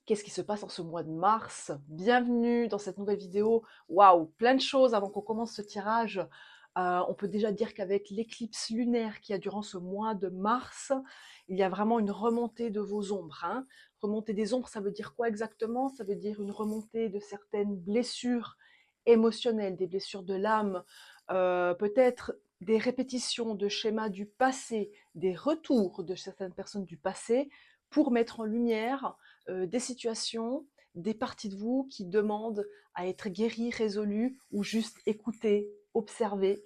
Qu'est-ce qui se passe en ce mois de mars? Bienvenue dans cette nouvelle vidéo. Waouh, plein de choses avant qu'on commence ce tirage. On peut déjà dire qu'avec l'éclipse lunaire qui a durant ce mois de mars, il y a vraiment une remontée de vos ombres, hein. Remontée des ombres, ça veut dire quoi exactement? Ça veut dire une remontée de certaines blessures émotionnelles, des blessures de l'âme, peut-être des répétitions de schémas du passé, des retours de certaines personnes du passé pour mettre en lumière des situations, des parties de vous qui demandent à être guéries, résolues ou juste écoutées, observées.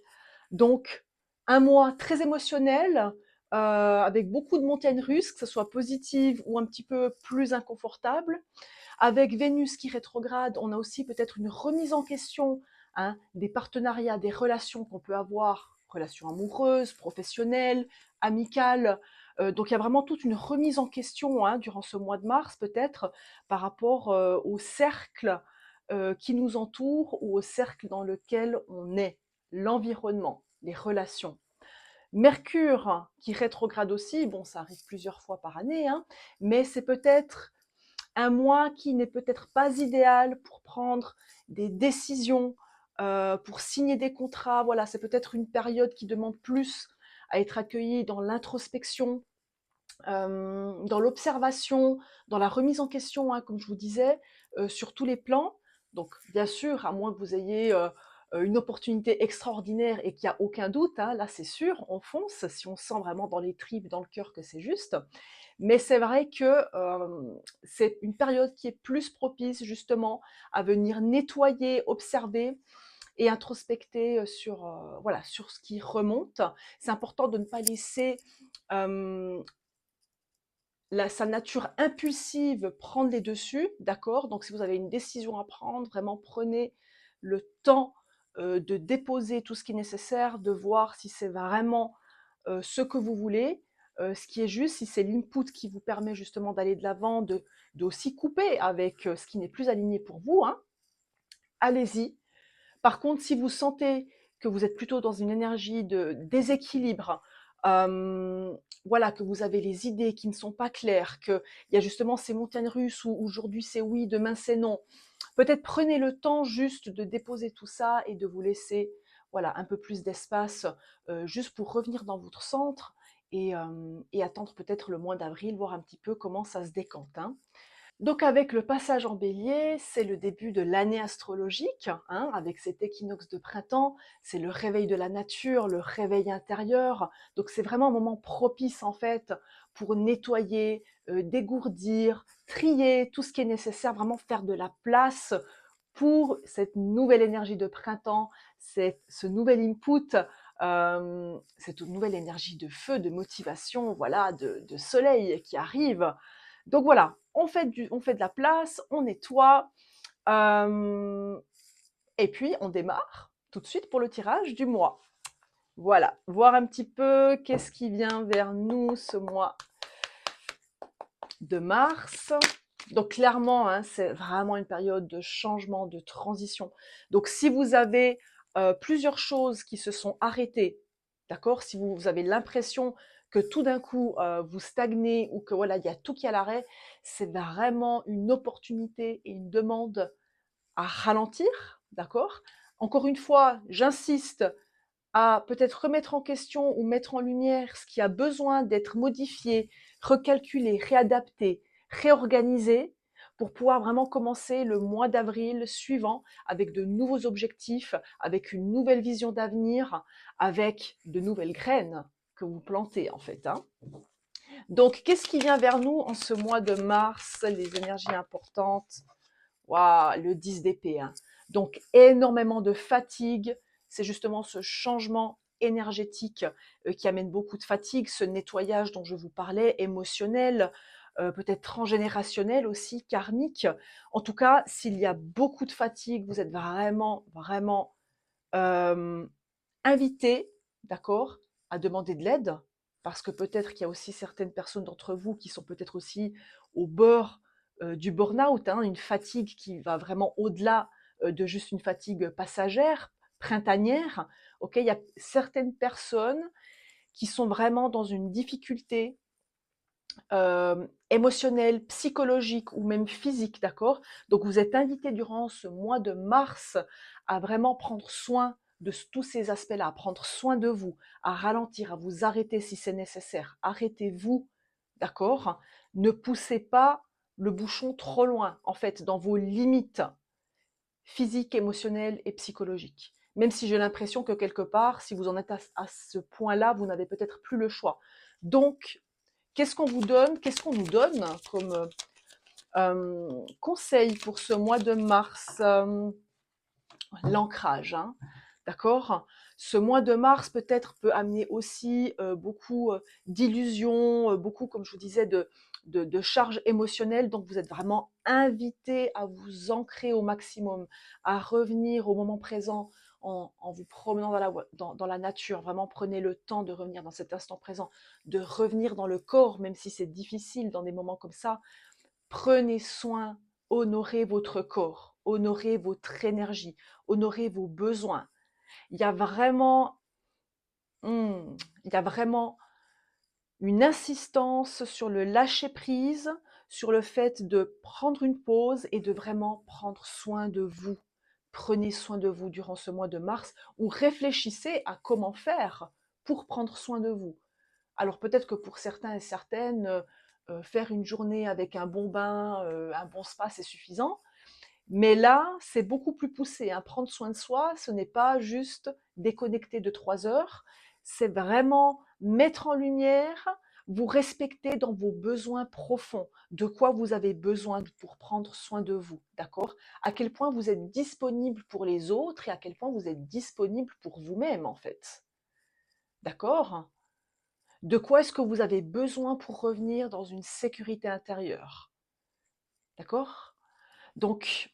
Donc, un mois très émotionnel, avec beaucoup de montagnes russes, que ce soit positive ou un petit peu plus inconfortable. Avec Vénus qui rétrograde, on a aussi peut-être une remise en question, hein, des partenariats, des relations qu'on peut avoir, relations amoureuses, professionnelles, amicales. Donc il y a vraiment toute une remise en question, hein, durant ce mois de mars peut-être par rapport au cercle qui nous entoure ou au cercle dans lequel on est, l'environnement, les relations. Mercure qui rétrograde aussi, bon ça arrive plusieurs fois par année, hein, mais c'est peut-être un mois qui n'est peut-être pas idéal pour prendre des décisions, pour signer des contrats. Voilà, c'est peut-être une période qui demande plus à être accueillie dans l'introspection, dans l'observation, dans la remise en question, hein, comme je vous disais, sur tous les plans. Donc, bien sûr, à moins que vous ayez une opportunité extraordinaire et qu'il n'y a aucun doute, hein, là c'est sûr, on fonce, si on sent vraiment dans les tripes, dans le cœur que c'est juste. Mais c'est vrai que c'est une période qui est plus propice justement à venir nettoyer, observer et introspecter sur, voilà, sur ce qui remonte. C'est important de ne pas laisser sa nature impulsive prendre les dessus, d'accord? Donc si vous avez une décision à prendre, vraiment prenez le temps de déposer tout ce qui est nécessaire, de voir si c'est vraiment ce que vous voulez, ce qui est juste, si c'est l'input qui vous permet justement d'aller de l'avant, de aussi couper avec ce qui n'est plus aligné pour vous, hein, allez-y. Par contre, si vous sentez que vous êtes plutôt dans une énergie de déséquilibre, voilà, que vous avez les idées qui ne sont pas claires, qu'il y a justement ces montagnes russes où aujourd'hui c'est oui, demain c'est non. Peut-être prenez le temps juste de déposer tout ça et de vous laisser, voilà, un peu plus d'espace, juste pour revenir dans votre centre et attendre peut-être le mois d'avril, voir un petit peu comment ça se décante, hein. Donc avec le passage en bélier, c'est le début de l'année astrologique, hein, avec cet équinoxe de printemps, c'est le réveil de la nature, le réveil intérieur. Donc c'est vraiment un moment propice en fait pour nettoyer, dégourdir, trier tout ce qui est nécessaire, vraiment faire de la place pour cette nouvelle énergie de printemps, ce nouvel input, cette nouvelle énergie de feu, de motivation, voilà, de soleil qui arrive. Donc voilà, on fait de la place, on nettoie, et puis on démarre tout de suite pour le tirage du mois. Voilà, voir un petit peu qu'est-ce qui vient vers nous ce mois de mars. Donc clairement, hein, c'est vraiment une période de changement, de transition. Donc si vous avez plusieurs choses qui se sont arrêtées, d'accord, si vous avez l'impression que tout d'un coup vous stagnez ou que voilà, il y a tout qui est à l'arrêt, c'est vraiment une opportunité et une demande à ralentir, d'accord. Encore une fois, j'insiste à peut-être remettre en question ou mettre en lumière ce qui a besoin d'être modifié, recalculé, réadapté, réorganisé pour pouvoir vraiment commencer le mois d'avril suivant avec de nouveaux objectifs, avec une nouvelle vision d'avenir, avec de nouvelles graines que vous plantez en fait, hein. Donc, qu'est-ce qui vient vers nous en ce mois de mars, les énergies importantes? Waouh, le 10 d'épée, hein. Donc, énormément de fatigue. C'est justement ce changement énergétique qui amène beaucoup de fatigue, ce nettoyage dont je vous parlais, émotionnel, peut-être transgénérationnel aussi, karmique. En tout cas, s'il y a beaucoup de fatigue, vous êtes vraiment, vraiment euh, invité, d'accord, à demander de l'aide, parce que peut-être qu'il y a aussi certaines personnes d'entre vous qui sont peut-être aussi au bord du burn-out, hein, une fatigue qui va vraiment au-delà de juste une fatigue passagère, printanière. Ok, il y a certaines personnes qui sont vraiment dans une difficulté émotionnelle, psychologique ou même physique, d'accord? Donc vous êtes invité durant ce mois de mars à vraiment prendre soin de tous ces aspects-là, à prendre soin de vous, à ralentir, à vous arrêter si c'est nécessaire. Arrêtez-vous, d'accord? Ne poussez pas le bouchon trop loin, en fait, dans vos limites physiques, émotionnelles et psychologiques. Même si j'ai l'impression que quelque part, si vous en êtes à ce point-là, vous n'avez peut-être plus le choix. Donc, qu'est-ce qu'on vous donne? Qu'est-ce qu'on nous donne comme conseil pour ce mois de mars? L'ancrage, hein, d'accord? Ce mois de mars peut-être peut amener aussi beaucoup d'illusions, beaucoup, comme je vous disais, de charges émotionnelles. Donc vous êtes vraiment invité à vous ancrer au maximum, à revenir au moment présent en vous promenant dans la nature. Vraiment prenez le temps de revenir dans cet instant présent, de revenir dans le corps, même si c'est difficile dans des moments comme ça. Prenez soin, honorez votre corps, honorez votre énergie, honorez vos besoins. Il y a vraiment, il y a vraiment une insistance sur le lâcher prise, sur le fait de prendre une pause et de vraiment prendre soin de vous. Prenez soin de vous durant ce mois de mars ou réfléchissez à comment faire pour prendre soin de vous. Alors peut-être que pour certains et certaines, faire une journée avec un bon bain, un bon spa, c'est suffisant. Mais là, c'est beaucoup plus poussé, hein. Prendre soin de soi, ce n'est pas juste déconnecter de 3 heures, c'est vraiment mettre en lumière, vous respecter dans vos besoins profonds, de quoi vous avez besoin pour prendre soin de vous, d'accord? À quel point vous êtes disponible pour les autres et à quel point vous êtes disponible pour vous-même, en fait. D'accord? De quoi est-ce que vous avez besoin pour revenir dans une sécurité intérieure? D'accord? Donc,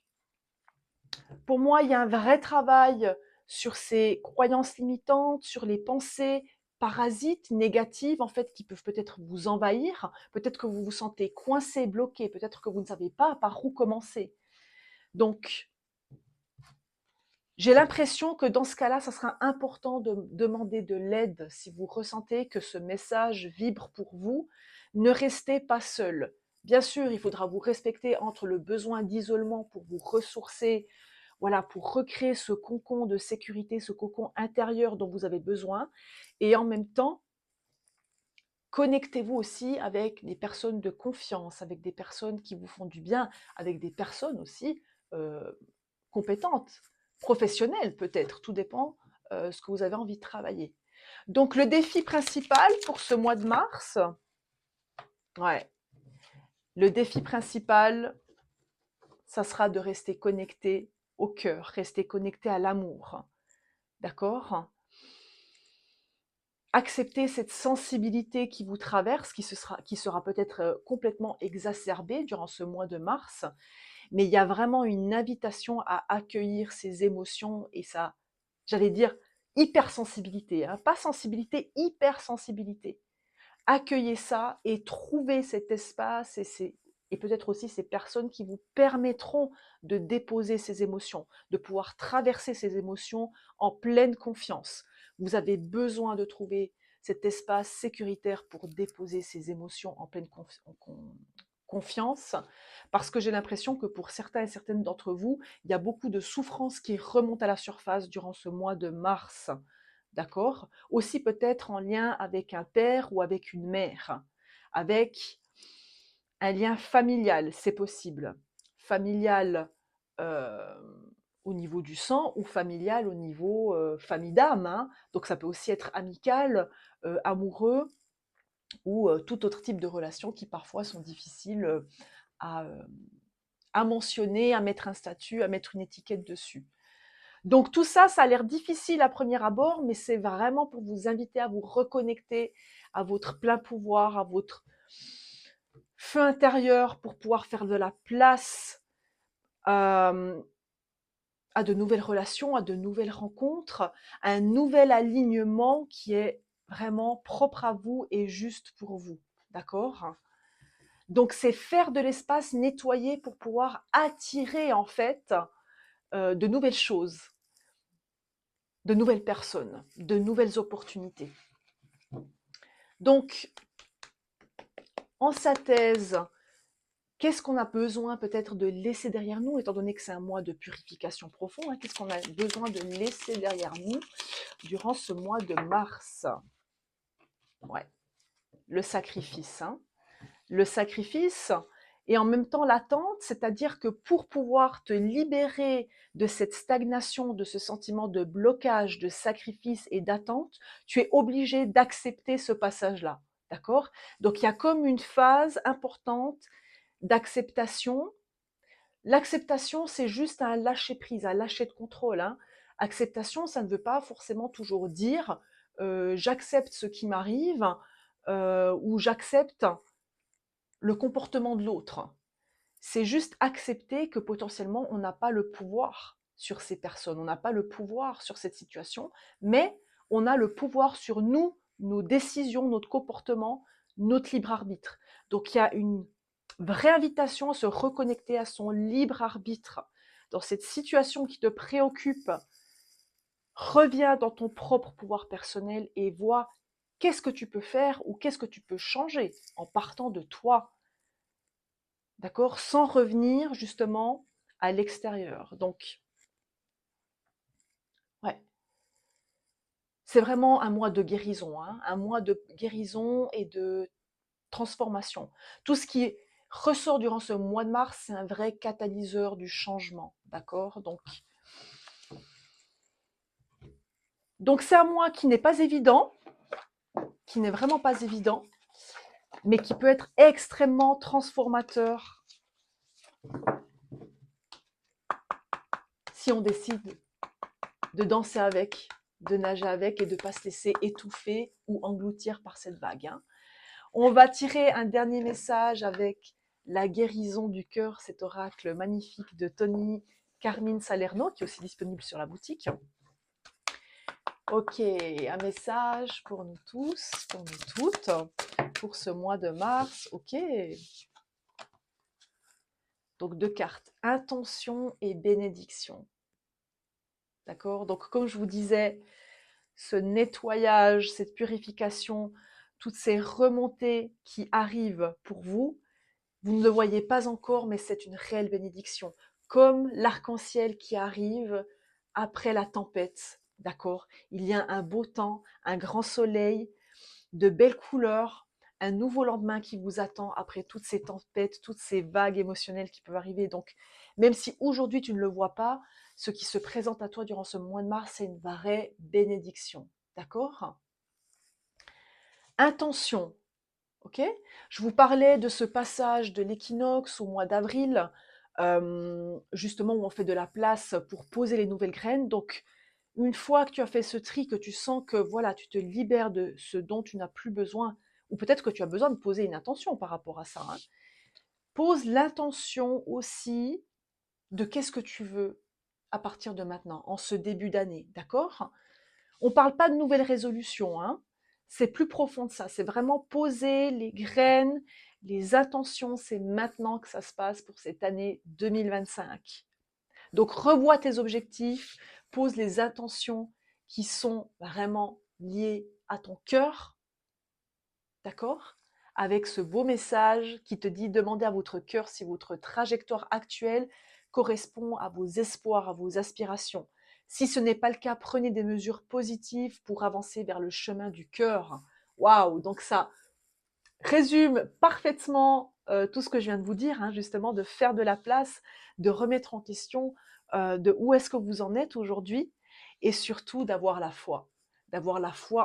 pour moi, il y a un vrai travail sur ces croyances limitantes, sur les pensées parasites, négatives, en fait, qui peuvent peut-être vous envahir. Peut-être que vous vous sentez coincé, bloqué, peut-être que vous ne savez pas par où commencer. Donc, j'ai l'impression que dans ce cas-là, ça sera important de demander de l'aide si vous ressentez que ce message vibre pour vous. Ne restez pas seul. Bien sûr, il faudra vous respecter entre le besoin d'isolement pour vous ressourcer, voilà, pour recréer ce cocon de sécurité, ce cocon intérieur dont vous avez besoin. Et en même temps, connectez-vous aussi avec des personnes de confiance, avec des personnes qui vous font du bien, avec des personnes aussi euh, compétentes, professionnelles peut-être, tout dépend ce que vous avez envie de travailler. Donc le défi principal pour ce mois de mars, ouais, le défi principal, ça sera de rester connecté au cœur, rester connecté à l'amour, d'accord? Accepter cette sensibilité qui vous traverse, qui sera peut-être complètement exacerbée durant ce mois de mars, mais il y a vraiment une invitation à accueillir ces émotions et ça, j'allais dire, hypersensibilité, hein, pas sensibilité, hypersensibilité. Accueillez ça et trouvez cet espace et peut-être aussi ces personnes qui vous permettront de déposer ces émotions, de pouvoir traverser ces émotions en pleine confiance. Vous avez besoin de trouver cet espace sécuritaire pour déposer ces émotions en pleine confiance, parce que j'ai l'impression que pour certains et certaines d'entre vous, il y a beaucoup de souffrances qui remontent à la surface durant ce mois de mars. D'accord? Aussi peut-être en lien avec un père ou avec une mère, avec un lien familial, c'est possible. Familial euh, au niveau du sang ou familial au niveau famille d'âme, hein. Donc ça peut aussi être amical, amoureux ou tout autre type de relations qui parfois sont difficiles à, euh, à mentionner, à mettre un statut, à mettre une étiquette dessus. Donc tout ça, ça a l'air difficile à premier abord, mais c'est vraiment pour vous inviter à vous reconnecter à votre plein pouvoir, à votre feu intérieur, pour pouvoir faire de la place euh, à de nouvelles relations, à de nouvelles rencontres, à un nouvel alignement qui est vraiment propre à vous et juste pour vous. D'accord? Donc c'est faire de l'espace, nettoyer pour pouvoir attirer en fait de nouvelles choses, de nouvelles personnes, de nouvelles opportunités. Donc, en synthèse, qu'est-ce qu'on a besoin peut-être de laisser derrière nous, étant donné que c'est un mois de purification profonde, hein, qu'est-ce qu'on a besoin de laisser derrière nous durant ce mois de mars? Ouais, le sacrifice, hein. Le sacrifice et en même temps l'attente, c'est-à-dire que pour pouvoir te libérer de cette stagnation, de ce sentiment de blocage, de sacrifice et d'attente, tu es obligé d'accepter ce passage-là, d'accord? Donc il y a comme une phase importante d'acceptation. L'acceptation, c'est juste un lâcher-prise, un lâcher de contrôle, hein. Acceptation, ça ne veut pas forcément toujours dire j'accepte ce qui m'arrive ou j'accepte le comportement de l'autre. C'est juste accepter que potentiellement on n'a pas le pouvoir sur ces personnes, on n'a pas le pouvoir sur cette situation, mais on a le pouvoir sur nous, nos décisions, notre comportement, notre libre arbitre. Donc il y a une vraie invitation à se reconnecter à son libre arbitre. Dans cette situation qui te préoccupe, reviens dans ton propre pouvoir personnel et vois qu'est-ce que tu peux faire ou qu'est-ce que tu peux changer en partant de toi. D'accord? Sans revenir justement à l'extérieur. Donc, ouais, c'est vraiment un mois de guérison, hein, un mois de guérison et de transformation. Tout ce qui ressort durant ce mois de mars, c'est un vrai catalyseur du changement. D'accord? Donc c'est un mois qui n'est pas évident, qui n'est vraiment pas évident, mais qui peut être extrêmement transformateur si on décide de danser avec, de nager avec et de ne pas se laisser étouffer ou engloutir par cette vague, hein. On va tirer un dernier message avec la guérison du cœur, cet oracle magnifique de Tony Carmine Salerno, qui est aussi disponible sur la boutique. Ok, un message pour nous tous, pour nous toutes, pour ce mois de mars. Ok. Donc deux cartes, intention et bénédiction. D'accord? Donc comme je vous disais, ce nettoyage, cette purification, toutes ces remontées qui arrivent pour vous, vous ne le voyez pas encore, mais c'est une réelle bénédiction. Comme l'arc-en-ciel qui arrive après la tempête, d'accord? Il y a un beau temps, un grand soleil, de belles couleurs, un nouveau lendemain qui vous attend après toutes ces tempêtes, toutes ces vagues émotionnelles qui peuvent arriver. Donc, même si aujourd'hui tu ne le vois pas, ce qui se présente à toi durant ce mois de mars, c'est une vraie bénédiction, d'accord? Intention, ok? Je vous parlais de ce passage de l'équinoxe au mois d'avril, justement où on fait de la place pour poser les nouvelles graines. Donc, une fois que tu as fait ce tri, que tu sens que voilà, tu te libères de ce dont tu n'as plus besoin, ou peut-être que tu as besoin de poser une intention par rapport à ça, hein. Pose l'intention aussi de qu'est-ce que tu veux à partir de maintenant, en ce début d'année, d'accord? On ne parle pas de nouvelles résolutions, hein. C'est plus profond que ça. C'est vraiment poser les graines, les intentions. C'est maintenant que ça se passe pour cette année 2025. Donc revois tes objectifs, pose les intentions qui sont vraiment liées à ton cœur, d'accord? Avec ce beau message qui te dit demandez à votre cœur si votre trajectoire actuelle correspond à vos espoirs, à vos aspirations. Si ce n'est pas le cas, prenez des mesures positives pour avancer vers le chemin du cœur. Waouh! Donc ça résume parfaitement tout ce que je viens de vous dire, hein, justement, de faire de la place, de remettre en question de où est-ce que vous en êtes aujourd'hui et surtout d'avoir la foi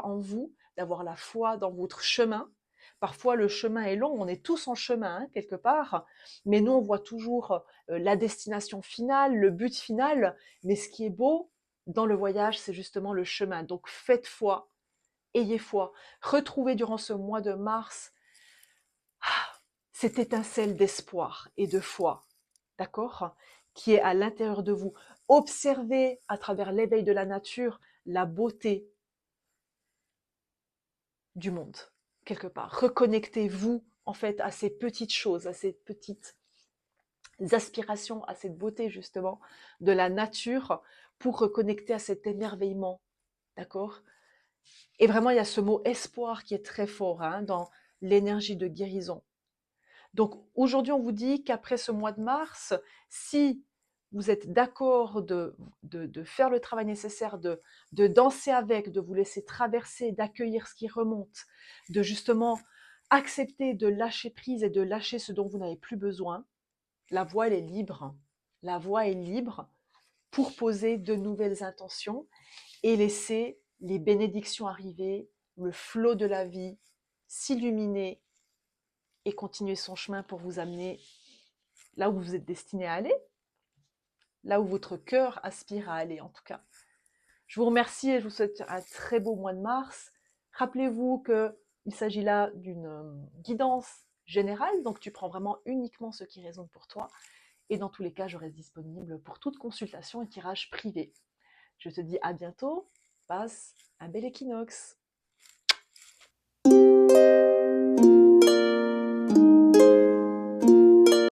en vous, d'avoir la foi dans votre chemin. Parfois, le chemin est long, on est tous en chemin, hein, quelque part, mais nous, on voit toujours la destination finale, le but final, mais ce qui est beau dans le voyage, c'est justement le chemin. Donc, faites foi, ayez foi, retrouvez durant ce mois de mars cette étincelle d'espoir et de foi, d'accord, qui est à l'intérieur de vous. Observez à travers l'éveil de la nature la beauté du monde, quelque part. Reconnectez-vous en fait à ces petites choses, à ces petites aspirations, à cette beauté justement de la nature pour reconnecter à cet émerveillement, d'accord? Et vraiment, il y a ce mot espoir qui est très fort, hein, dans l'énergie de guérison. Donc aujourd'hui, on vous dit qu'après ce mois de mars, si vous êtes d'accord de faire le travail nécessaire, de danser avec, de vous laisser traverser, d'accueillir ce qui remonte, de justement accepter de lâcher prise et de lâcher ce dont vous n'avez plus besoin, la voie, elle est libre. La voie est libre pour poser de nouvelles intentions et laisser les bénédictions arriver, le flot de la vie s'illuminer et continuer son chemin pour vous amener là où vous êtes destiné à aller, là où votre cœur aspire à aller en tout cas. Je vous remercie et je vous souhaite un très beau mois de mars. Rappelez-vous qu'il s'agit là d'une guidance générale, donc tu prends vraiment uniquement ce qui résonne pour toi. Et dans tous les cas, je reste disponible pour toute consultation et tirage privé. Je te dis à bientôt, passe un bel équinoxe.